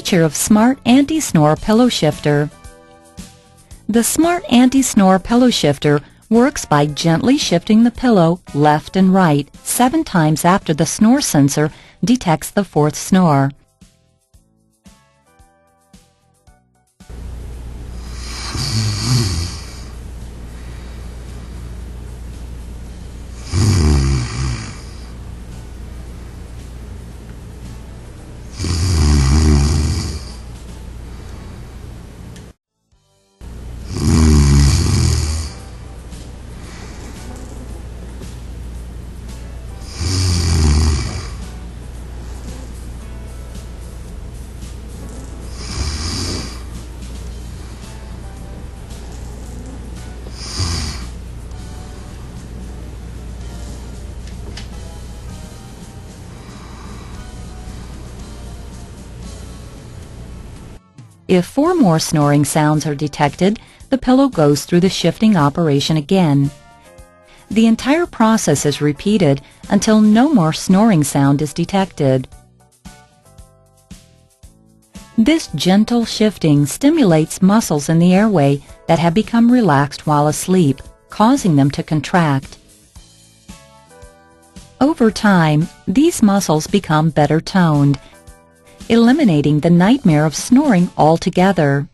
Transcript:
feature of Smart Anti-Snore Pillow Shifter. The Smart Anti-Snore Pillow Shifter works by gently shifting the pillow left and right 7 times after the snore sensor detects the 4th snore. If 4 more snoring sounds are detected, the pillow goes through the shifting operation again. The entire process is repeated until no more snoring sound is detected. This gentle shifting stimulates muscles in the airway that have become relaxed while asleep, causing them to contract. Over time, these muscles become better toned, eliminating the nightmare of snoring altogether.